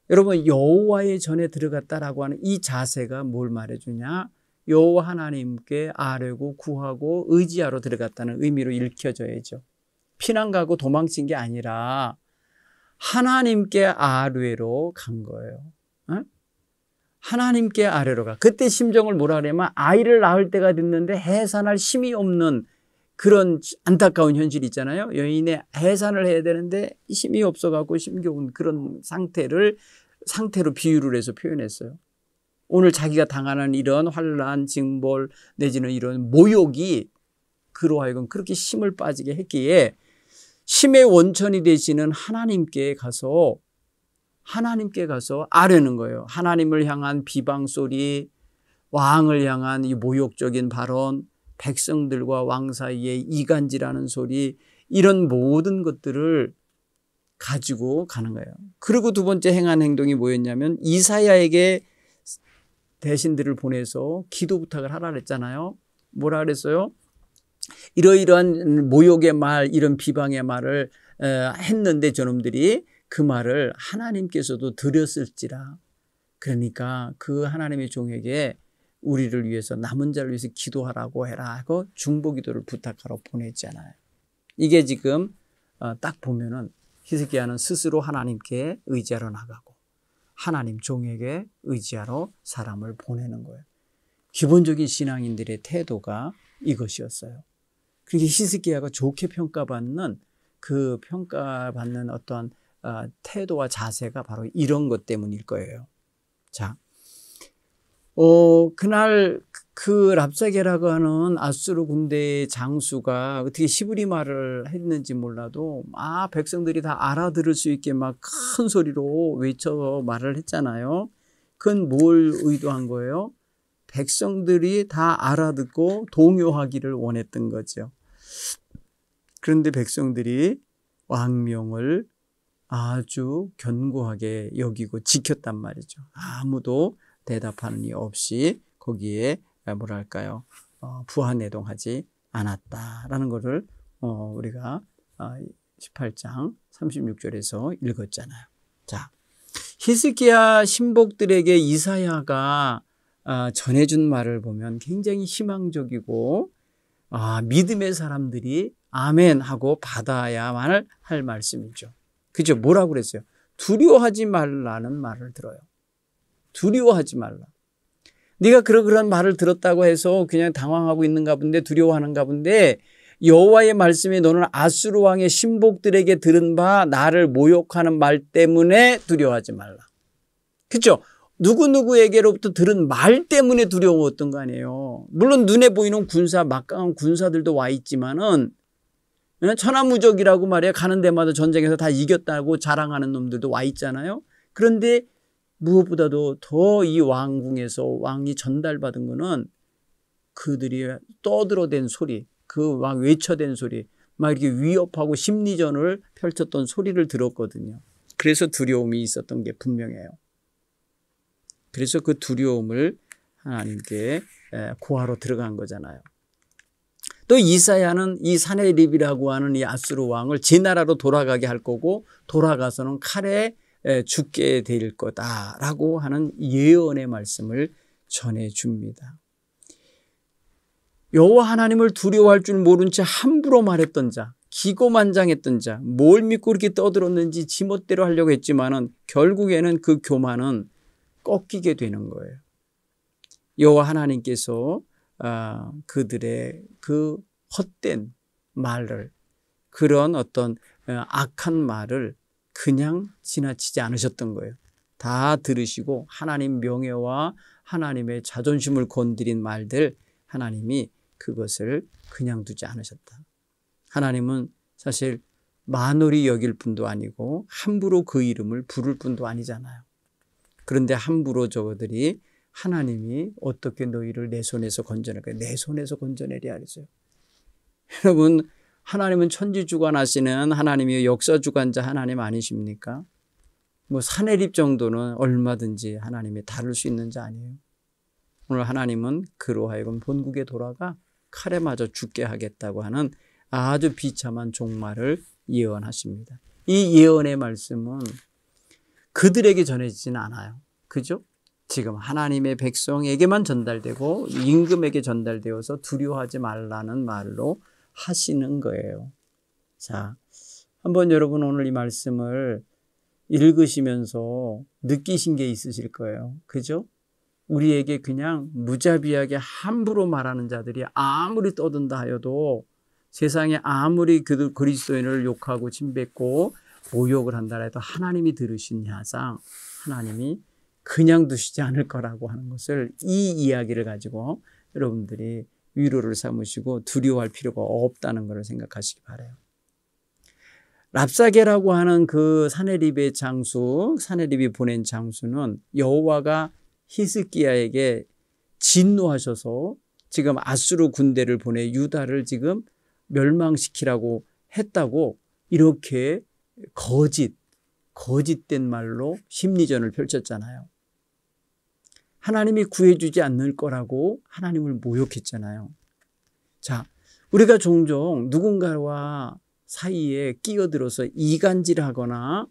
여러분, 여호와의 전에 들어갔다라고 하는 이 자세가 뭘 말해주냐? 여호와 하나님께 아뢰고 구하고 의지하러 들어갔다는 의미로 읽혀져야죠. 피난 가고 도망친 게 아니라 하나님께 아뢰러 간 거예요. 하나님께 아뢰러 가. 그때 심정을 뭐라 그러냐면 아이를 낳을 때가 됐는데 해산할 힘이 없는 그런 안타까운 현실이 있잖아요. 여인의 해산을 해야 되는데 힘이 없어갖고 힘겨운 그런 상태로 비유를 해서 표현했어요. 오늘 자기가 당하는 이런 환난, 징벌 내지는 이런 모욕이 그로 하여금 그렇게 힘을 빠지게 했기에 힘의 원천이 되시는 하나님께 가서 아뢰는 거예요. 하나님을 향한 비방 소리, 왕을 향한 이 모욕적인 발언, 백성들과 왕 사이에 이간질하는 소리, 이런 모든 것들을 가지고 가는 거예요. 그리고 두 번째 행한 행동이 뭐였냐면 이사야에게 대신들을 보내서 기도 부탁을 하라 그랬잖아요. 뭐라 그랬어요? 이러이러한 모욕의 말, 이런 비방의 말을 했는데 저놈들이 그 말을 하나님께서도 들었을지라. 그러니까 그 하나님의 종에게 우리를 위해서 남은 자를 위해서 기도하라고 해라 하고 중보기도를 부탁하러 보냈잖아요. 이게 지금 딱 보면은 히스기야는 스스로 하나님께 의지하러 나가고 하나님 종에게 의지하러 사람을 보내는 거예요. 기본적인 신앙인들의 태도가 이것이었어요. 그게 히스기야가 좋게 평가받는 어떤 태도와 자세가 바로 이런 것 때문일 거예요. 자, 그날 그 랍사게라고 하는 아수르 군대의 장수가 어떻게 히브리 말을 했는지 몰라도 백성들이 다 알아들을 수 있게 막 큰 소리로 외쳐 말을 했잖아요. 그건 뭘 의도한 거예요? 백성들이 다 알아듣고 동요하기를 원했던 거죠. 그런데 백성들이 왕명을 아주 견고하게 여기고 지켰단 말이죠. 아무도 대답하는 이 없이 거기에 뭐랄까요? 부하내동하지 않았다라는 것을 우리가 18장 36절에서 읽었잖아요. 자, 히스기야 신복들에게 이사야가 전해준 말을 보면 굉장히 희망적이고 믿음의 사람들이 아멘 하고 받아야만 할 말씀이죠. 그죠? 뭐라고 그랬어요? 두려워하지 말라는 말을 들어요. 두려워하지 말라. 네가 그런 말을 들었다고 해서 그냥 당황하고 있는가 본데, 두려워하는가 본데, 여호와의 말씀이 너는 아수르 왕의 신복들에게 들은 바 나를 모욕하는 말 때문에 두려워하지 말라. 그렇죠? 누구누구에게로부터 들은 말 때문에 두려웠던 거 아니에요. 물론 눈에 보이는 막강한 군사들도 와 있지만은 천하무적이라고 말이야. 가는 데마다 전쟁에서 다 이겼다고 자랑하는 놈들도 와 있잖아요. 그런데 무엇보다도 더 이 왕궁에서 왕이 전달받은 거는 그들이 떠들어댄 소리, 그 막 외쳐댄 소리, 막 이렇게 위협하고 심리전을 펼쳤던 소리를 들었거든요. 그래서 두려움이 있었던 게 분명해요. 그래서 그 두려움을 하나님께 고하러 들어간 거잖아요. 또 이사야는 이 사네립이라고 하는 이 아수르 왕을 제 나라로 돌아가게 할 거고, 돌아가서는 칼에 죽게 될 거다라고 하는 예언의 말씀을 전해줍니다. 여호와 하나님을 두려워할 줄 모른 채 함부로 말했던 자, 기고만장했던 자, 뭘 믿고 그렇게 떠들었는지 지멋대로 하려고 했지만은 결국에는 그 교만은 꺾이게 되는 거예요. 여호와 하나님께서 그들의 그 헛된 말을, 그런 어떤 악한 말을 그냥 지나치지 않으셨던 거예요. 다 들으시고 하나님 명예와 하나님의 자존심을 건드린 말들, 하나님이 그것을 그냥 두지 않으셨다. 하나님은 사실 만홀히 여길 뿐도 아니고 함부로 그 이름을 부를 뿐도 아니잖아요. 그런데 함부로 저들이 하나님이 어떻게 너희를 내 손에서 건져낼까? 내 손에서 건져내랴 그랬어요. 여러분, 하나님은 천지주관하시는 하나님이 역사주관자 하나님 아니십니까? 뭐 사내립 정도는 얼마든지 하나님이 다룰 수 있는 자 아니에요. 오늘 하나님은 그로 하여금 본국에 돌아가 칼에 맞아 죽게 하겠다고 하는 아주 비참한 종말을 예언하십니다. 이 예언의 말씀은 그들에게 전해지지는 않아요. 그죠? 지금 하나님의 백성에게만 전달되고 임금에게 전달되어서 두려워하지 말라는 말로 하시는 거예요. 자, 한번 여러분 오늘 이 말씀을 읽으시면서 느끼신 게 있으실 거예요. 그죠? 우리에게 그냥 무자비하게 함부로 말하는 자들이 아무리 떠든다 하여도, 세상에 아무리 그들 그리스도인을 욕하고 침뱉고 모욕을 한다 해도 하나님이 들으신 야상 하나님이 그냥 두시지 않을 거라고 하는 것을, 이 이야기를 가지고 여러분들이 위로를 삼으시고 두려워할 필요가 없다는 것을 생각하시기 바라요. 랍사게라고 하는 그 사네립의 장수, 사네립이 보낸 장수는 여호와가 히스기야에게 진노하셔서 지금 아수르 군대를 보내 유다를 지금 멸망시키라고 했다고 이렇게 거짓된 말로 심리전을 펼쳤잖아요. 하나님이 구해주지 않을 거라고 하나님을 모욕했잖아요. 자, 우리가 종종 누군가와 사이에 끼어들어서 이간질하거나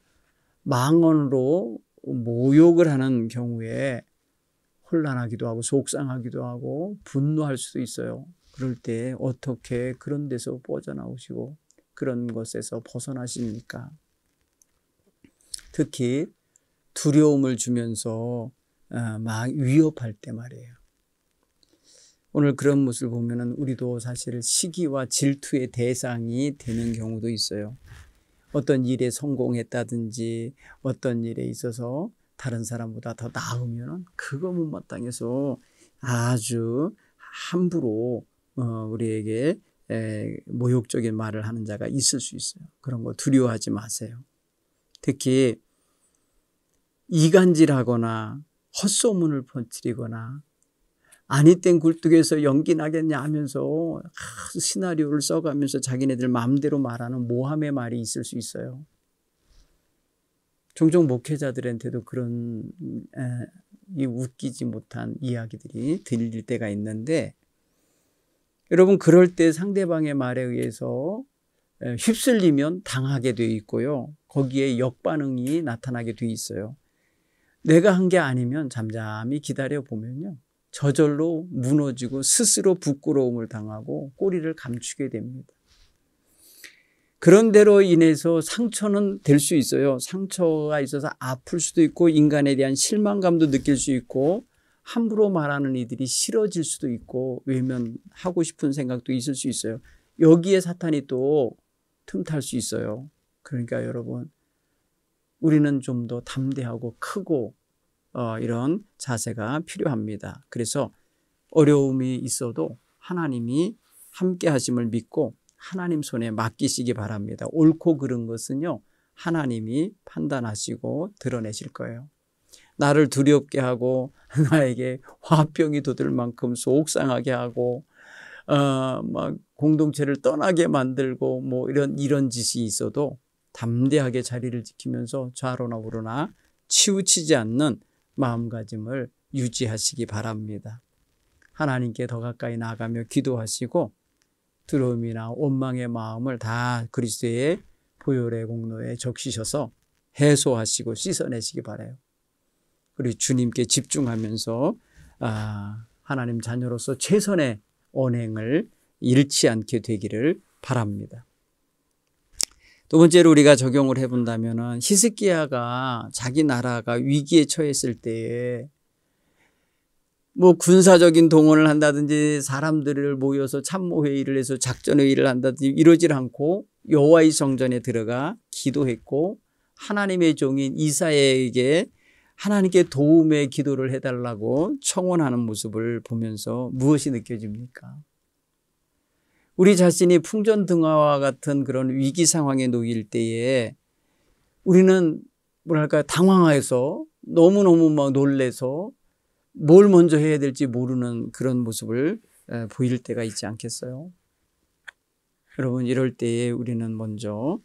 망언으로 모욕을 하는 경우에 혼란하기도 하고 속상하기도 하고 분노할 수도 있어요. 그럴 때 어떻게 그런 데서 빠져나오시고 그런 것에서 벗어나십니까? 특히 두려움을 주면서 막 위협할 때 말이에요. 오늘 그런 모습을 보면은 우리도 사실 시기와 질투의 대상이 되는 경우도 있어요. 어떤 일에 성공했다든지 어떤 일에 있어서 다른 사람보다 더 나으면 그거 못마땅해서 아주 함부로 우리에게 모욕적인 말을 하는 자가 있을 수 있어요. 그런 거 두려워하지 마세요. 특히 이간질하거나 헛소문을 퍼뜨리거나 아니 땐 굴뚝에서 연기 나겠냐 하면서 시나리오를 써가면서 자기네들 마음대로 말하는 모함의 말이 있을 수 있어요. 종종 목회자들한테도 그런 이 웃기지 못한 이야기들이 들릴 때가 있는데, 여러분 그럴 때 상대방의 말에 의해서 휩쓸리면 당하게 돼 있고요. 거기에 역반응이 나타나게 돼 있어요. 내가 한 게 아니면 잠잠히 기다려 보면요, 저절로 무너지고 스스로 부끄러움을 당하고 꼬리를 감추게 됩니다. 그런 대로 인해서 상처는 될 수 있어요. 상처가 있어서 아플 수도 있고 인간에 대한 실망감도 느낄 수 있고 함부로 말하는 이들이 싫어질 수도 있고 외면하고 싶은 생각도 있을 수 있어요. 여기에 사탄이 또 틈탈 수 있어요. 그러니까 여러분, 우리는 좀 더 담대하고 크고 이런 자세가 필요합니다. 그래서 어려움이 있어도 하나님이 함께 하심을 믿고 하나님 손에 맡기시기 바랍니다. 옳고 그른 것은요, 하나님이 판단하시고 드러내실 거예요. 나를 두렵게 하고 나에게 화병이 돋을 만큼 속상하게 하고 막 공동체를 떠나게 만들고 뭐 이런 짓이 있어도 담대하게 자리를 지키면서 좌로나 우로나 치우치지 않는 마음가짐을 유지하시기 바랍니다. 하나님께 더 가까이 나아가며 기도하시고 두려움이나 원망의 마음을 다 그리스도의 보혈의 공로에 적시셔서 해소하시고 씻어내시기 바라요. 그리고 주님께 집중하면서 하나님 자녀로서 최선의 언행을 잃지 않게 되기를 바랍니다. 두 번째로 우리가 적용을 해본다면, 히스기야가 자기 나라가 위기에 처했을 때에 뭐 군사적인 동원을 한다든지 사람들을 모여서 참모회의를 해서 작전회의를 한다든지 이러질 않고 여호와의 성전에 들어가 기도했고 하나님의 종인 이사야에게 하나님께 도움의 기도를 해달라고 청원하는 모습을 보면서 무엇이 느껴집니까? 우리 자신이 풍전등화와 같은 그런 위기 상황에 놓일 때에 우리는 뭐랄까 당황해서 너무너무 막 놀래서 뭘 먼저 해야 될지 모르는 그런 모습을 보일 때가 있지 않겠어요? 여러분, 이럴 때에 우리는 먼저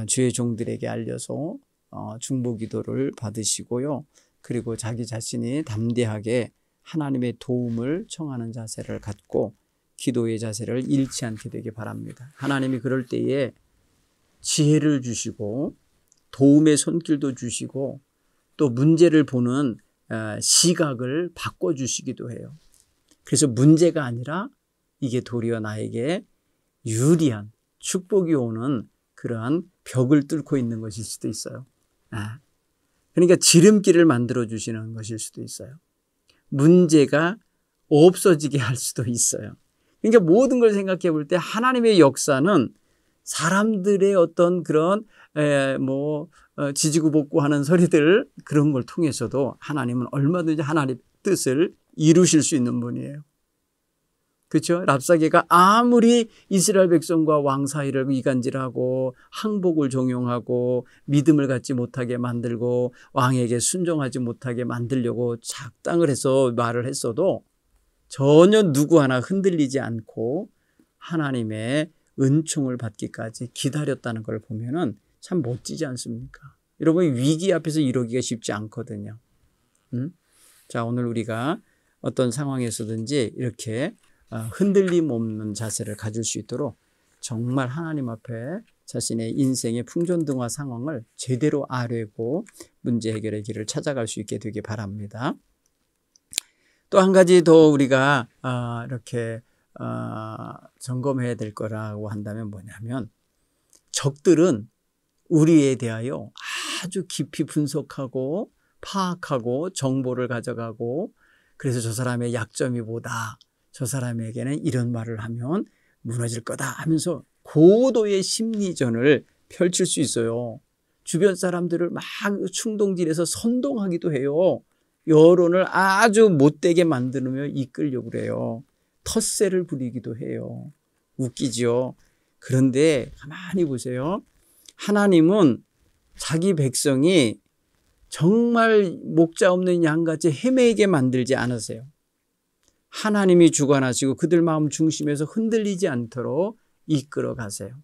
주의 종들에게 알려서 중보기도를 받으시고요. 그리고 자기 자신이 담대하게 하나님의 도움을 청하는 자세를 갖고 기도의 자세를 잃지 않게 되기 바랍니다. 하나님이 그럴 때에 지혜를 주시고 도움의 손길도 주시고 또 문제를 보는 시각을 바꿔주시기도 해요. 그래서 문제가 아니라 이게 도리어 나에게 유리한 축복이 오는 그러한 벽을 뚫고 있는 것일 수도 있어요. 그러니까 지름길을 만들어 주시는 것일 수도 있어요. 문제가 없어지게 할 수도 있어요. 그러니까 모든 걸 생각해 볼 때 하나님의 역사는 사람들의 어떤 그런 지지고 볶고하는 소리들 그런 걸 통해서도 하나님은 얼마든지 하나님의 뜻을 이루실 수 있는 분이에요. 그렇죠? 랍사게가 아무리 이스라엘 백성과 왕 사이를 이간질하고 항복을 종용하고 믿음을 갖지 못하게 만들고 왕에게 순종하지 못하게 만들려고 작당을 해서 말을 했어도 전혀 누구 하나 흔들리지 않고 하나님의 은총을 받기까지 기다렸다는 걸 보면은 참 멋지지 않습니까? 여러분, 위기 앞에서 이러기가 쉽지 않거든요. 자, 오늘 우리가 어떤 상황에서든지 이렇게 흔들림 없는 자세를 가질 수 있도록 정말 하나님 앞에 자신의 인생의 풍전등화 상황을 제대로 아뢰고 문제 해결의 길을 찾아갈 수 있게 되기 바랍니다. 또 한 가지 더 우리가 이렇게 점검해야 될 거라고 한다면 뭐냐면, 적들은 우리에 대하여 아주 깊이 분석하고 파악하고 정보를 가져가고, 그래서 저 사람의 약점이 뭐다, 저 사람에게는 이런 말을 하면 무너질 거다 하면서 고도의 심리전을 펼칠 수 있어요. 주변 사람들을 막 충동질해서 선동하기도 해요. 여론을 아주 못되게 만들며 이끌려고 그래요. 텃세를 부리기도 해요. 웃기죠. 그런데 가만히 보세요. 하나님은 자기 백성이 정말 목자 없는 양같이 헤매게 만들지 않으세요. 하나님이 주관하시고 그들 마음 중심에서 흔들리지 않도록 이끌어 가세요.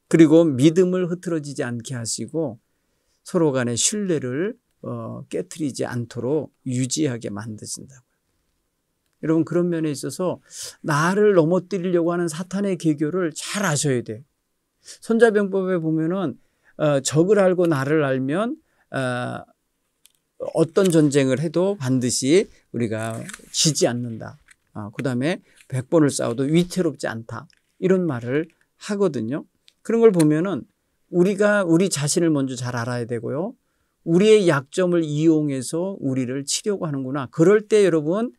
그리고 믿음을 흐트러지지 않게 하시고 서로 간의 신뢰를 깨트리지 않도록 유지하게 만드신다고요. 여러분, 그런 면에 있어서 나를 넘어뜨리려고 하는 사탄의 계교를 잘 아셔야 돼요. 손자병법에 보면은 적을 알고 나를 알면 어떤 전쟁을 해도 반드시 우리가 지지 않는다. 그 다음에 100번을 싸워도 위태롭지 않다. 이런 말을 하거든요. 그런 걸 보면은 우리가 우리 자신을 먼저 잘 알아야 되고요. 우리의 약점을 이용해서 우리를 치려고 하는구나. 그럴 때 여러분,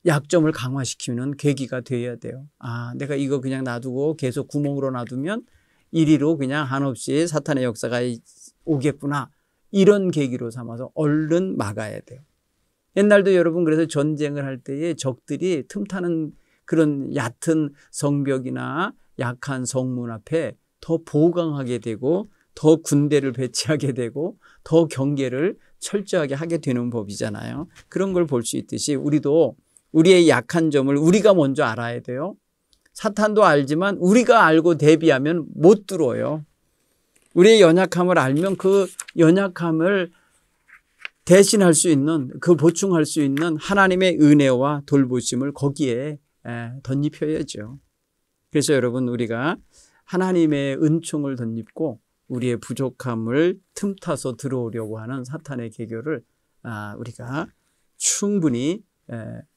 약점을 강화시키는 계기가 되어야 돼요. 내가 이거 그냥 놔두고 계속 구멍으로 놔두면 이리로 그냥 한없이 사탄의 역사가 오겠구나. 이런 계기로 삼아서 얼른 막아야 돼요. 옛날도 여러분, 그래서 전쟁을 할 때에 적들이 틈타는 그런 얕은 성벽이나 약한 성문 앞에 더 보강하게 되고 더 군대를 배치하게 되고 더 경계를 철저하게 하게 되는 법이잖아요. 그런 걸 볼 수 있듯이 우리도 우리의 약한 점을 우리가 먼저 알아야 돼요. 사탄도 알지만 우리가 알고 대비하면 못 들어요. 우리의 연약함을 알면 그 연약함을 대신할 수 있는, 그 보충할 수 있는 하나님의 은혜와 돌보심을 거기에 덧입혀야죠. 그래서 여러분, 우리가 하나님의 은총을 덧입고 우리의 부족함을 틈타서 들어오려고 하는 사탄의 계교를 우리가 충분히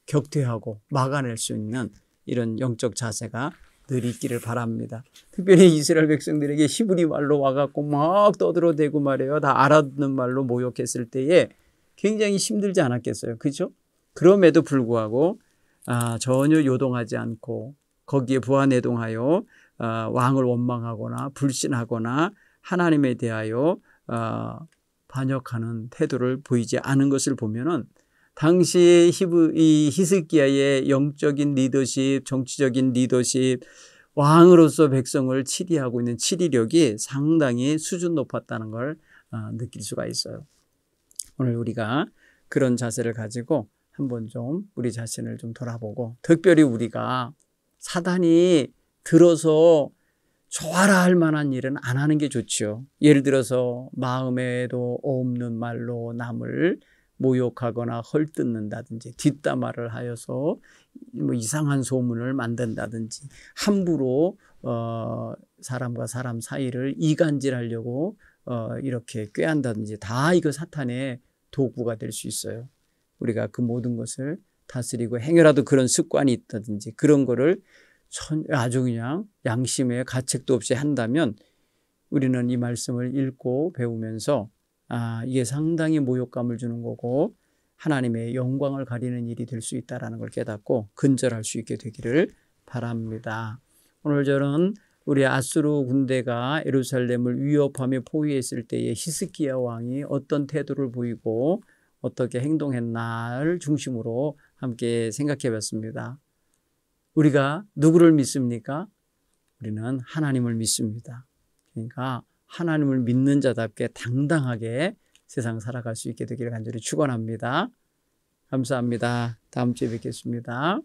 격퇴하고 막아낼 수 있는 이런 영적 자세가 늘 있기를 바랍니다. 특별히 이스라엘 백성들에게 히브리 말로 와갖고 막 떠들어대고 말이에요. 다 알아듣는 말로 모욕했을 때에 굉장히 힘들지 않았겠어요. 그렇죠? 그럼에도 불구하고 전혀 요동하지 않고 거기에 부하내동하여 왕을 원망하거나 불신하거나 하나님에 대하여 반역하는 태도를 보이지 않은 것을 보면은 당시 이 히스기야의 영적인 리더십, 정치적인 리더십, 왕으로서 백성을 치리하고 있는 치리력이 상당히 수준 높았다는 걸 느낄 수가 있어요. 오늘 우리가 그런 자세를 가지고 한번 좀 우리 자신을 좀 돌아보고, 특별히 우리가 사단이 들어서 좋아라 할 만한 일은 안 하는 게 좋죠. 예를 들어서 마음에도 없는 말로 남을 모욕하거나 헐뜯는다든지, 뒷담화를 하여서 뭐 이상한 소문을 만든다든지, 함부로 사람과 사람 사이를 이간질하려고 이렇게 꾀한다든지, 다 이거 사탄의 도구가 될 수 있어요. 우리가 그 모든 것을 다스리고, 행여라도 그런 습관이 있다든지 그런 거를 아주 그냥 양심의 가책도 없이 한다면 우리는 이 말씀을 읽고 배우면서 이게 상당히 모욕감을 주는 거고 하나님의 영광을 가리는 일이 될 수 있다는 걸 깨닫고 근절할 수 있게 되기를 바랍니다. 오늘 저는 우리 아수르 군대가 예루살렘을 위협하며 포위했을 때에 히스기야 왕이 어떤 태도를 보이고 어떻게 행동했나를 중심으로 함께 생각해 봤습니다. 우리가 누구를 믿습니까? 우리는 하나님을 믿습니다. 그러니까 하나님을 믿는 자답게 당당하게 세상 살아갈 수 있게 되기를 간절히 축원합니다. 감사합니다. 다음 주에 뵙겠습니다.